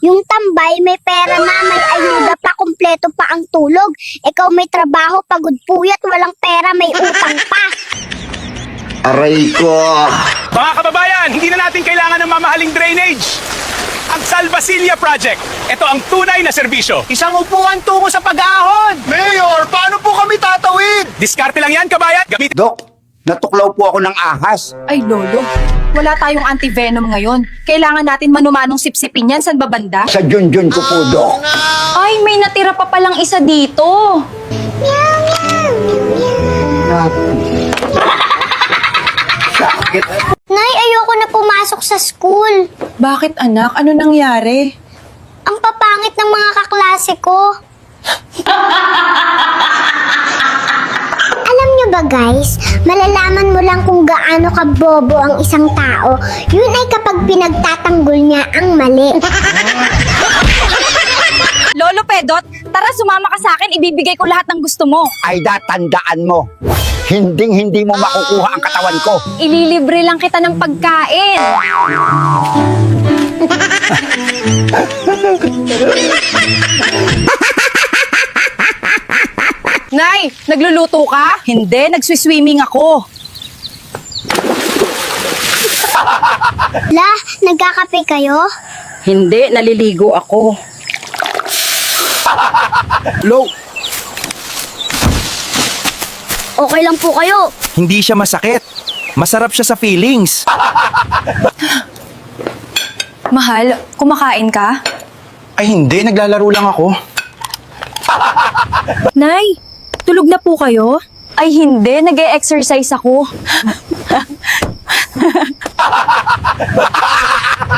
Yung tambay, may pera na, may ayuda pa, kumpleto pa ang tulog. Ikaw may trabaho, pagod puyat, walang pera, may utang pa. Aray ko! Mga kababayan, hindi na natin kailangan ng mamahaling drainage. Ang Salvasilia Project. Ito ang tunay na serbisyo. Isang upuan tungo sa pag-ahon! Mayor, paano po kami tatawid? Diskarte lang yan, kabayan. Gamit. Dok, natuklaw po ako ng ahas. Ay, Lolo. Wala tayong anti-venom ngayon. Kailangan natin manumanong sipsipin yan. San ba banda? Sa Junjun ko po, Dok. Ay, may natira pa palang isa dito. Sakit. Nay, ayoko na pumasok sa school. Bakit, anak? Ano nangyari? Ang papangit ng mga kaklase ko. Alam nyo ba guys, malalaman mo lang kung gaano kabobo ang isang tao, yun ay kapag pinagtatanggol niya ang mali. Lolo Pedot, tara sumama ka sa akin. Ibibigay ko lahat ng gusto mo. Ay tandaan mo, hindi mo makukuha ang katawan ko. Ililibre lang kita ng pagkain. Nay, nagluluto ka? Hindi, nagswiswimming ako. La, nagkakape kayo? Hindi, naliligo ako. Low, Okay lang po kayo. hindi siya masakit. Masarap siya sa feelings. Mahal, kumakain ka? Ay hindi, naglalaro lang ako. Nay, tulog na po kayo? Ay hindi, nag-e-exercise ako.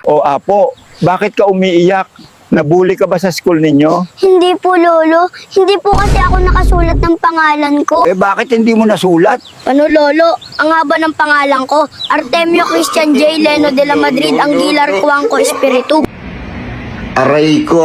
O Apo, bakit ka umiiyak? Nabuli ka ba sa school ninyo? Hindi po, Lolo. Hindi po kasi ako nakasulat ng pangalan ko. Eh bakit hindi mo nasulat? Ano, Lolo? Ang haba ng pangalan ko. Artemio Christian J. Leno de la Madrid Anguilar Cuanco Espiritu. Aray ko!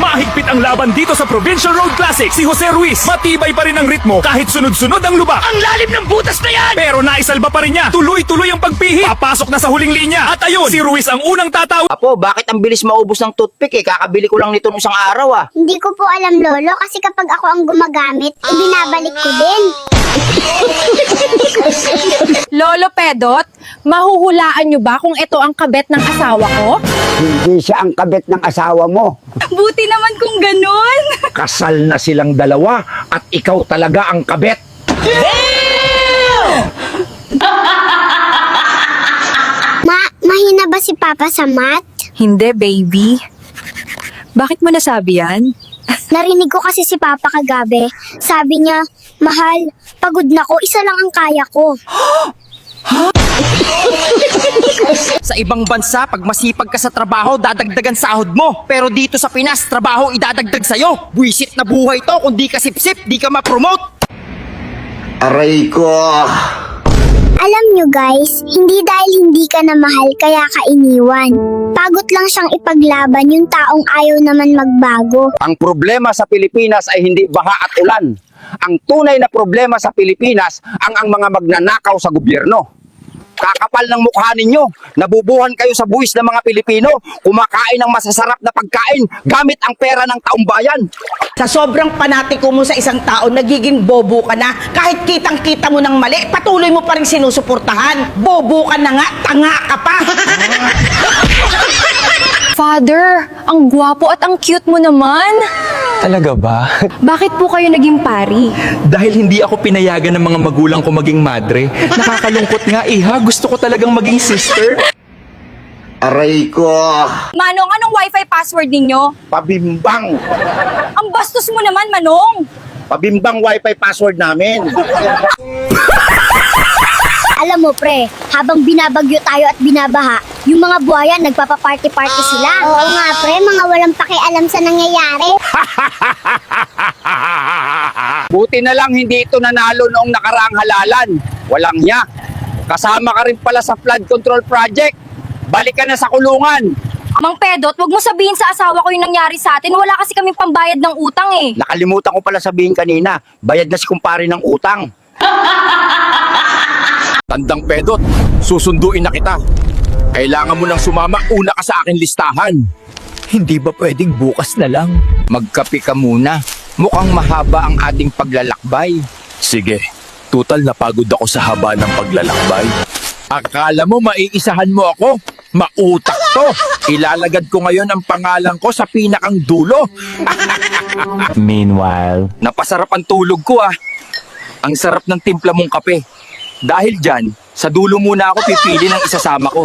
Mahigpit ang laban dito sa Provincial Road Classic. Si Jose Ruiz, matibay pa rin ang ritmo kahit sunod-sunod ang lubak. Ang lalim ng butas na yan! Pero naisalba pa rin niya. Tuloy-tuloy ang pagpihit. Papasok na sa huling linya. At ayun, si Ruiz ang unang tataw. Apo, bakit ang bilis maubos ng toothpick eh? Kakabili ko lang nito nung isang araw ah. Hindi ko po alam, Lolo, kasi kapag ako ang gumagamit, ibinabalik ko din. Lolo Pedot, mahuhulaan nyo ba kung ito ang kabet ng asawa ko? Hindi siya ang kabit ng asawa mo. Buti naman kung ganun. Kasal na silang dalawa at ikaw talaga ang kabit. Mahina ba si Papa sa math? Hindi, baby. Bakit mo nasabi yan? Narinig ko kasi si Papa kagabi. Sabi niya, mahal, pagod na ko, isa lang ang kaya ko. Sa ibang bansa, pag masipag ka sa trabaho, dadagdagan sahod mo. Pero dito sa Pinas, trabaho idadagdag sa'yo. Buisit na buhay to, kung di ka sip-sip, di ka ma-promote. Aray ko! Alam nyo guys, hindi dahil hindi ka na mahal kaya ka iniwan. Pagod lang siyang ipaglaban yung taong ayaw naman magbago. Ang problema sa Pilipinas ay hindi baha at ulan. Ang tunay na problema sa Pilipinas ang mga magnanakaw sa gobyerno. Kakapal ng mukha ninyo. Nabubuhan kayo sa buwis ng mga Pilipino. Kumakain ng masasarap na pagkain gamit ang pera ng taong bayan. Sa sobrang panatiko mo sa isang tao, nagiging bobo ka na. Kahit kitang-kita mo ng mali, patuloy mo pa rin sinusuportahan. Bobo ka na nga, tanga ka pa. Father, ang gwapo at ang cute mo naman. Talaga ba? Bakit po kayo naging pari? Dahil hindi ako pinayagan ng mga magulang ko maging madre. Nakakalungkot nga, iha. Gusto ko talagang maging sister. Aray ko. Manong, anong wifi password ninyo? Pabimbang. Ang bastos mo naman, Manong! Pabimbang wifi password namin. Alam mo pre, habang binabagyo tayo at binabaha, yung mga buhaya nagpapaparty-party sila. Oo nga pre, mga walang pakialam sa nangyayari. Buti na lang hindi ito nanalo noong nakaraang halalan. Walang hiya. Kasama ka rin pala sa flood control project. Balik ka na sa kulungan. Mang Pedot, wag mo sabihin sa asawa ko yung nangyari sa atin. Wala kasi kaming pambayad ng utang eh. Nakalimutan ko pala sabihin kanina, bayad na si kumpare ng utang. Tandang Pedot, susunduin na kita. Kailangan mo nang sumama, una ka sa akin listahan. Hindi ba pwedeng bukas na lang? Magkape ka muna. Mukhang mahaba ang ating paglalakbay. Sige, total napagod ako sa haba ng paglalakbay. Akala mo maiisahan mo ako? Mautak to! Ilalagad ko ngayon ang pangalan ko sa pinakang dulo. Meanwhile, Napasarap ang tulog ko ah. Ang sarap ng timpla mong kape. Dahil dyan, sa dulo muna ako pipili ng isasama ko.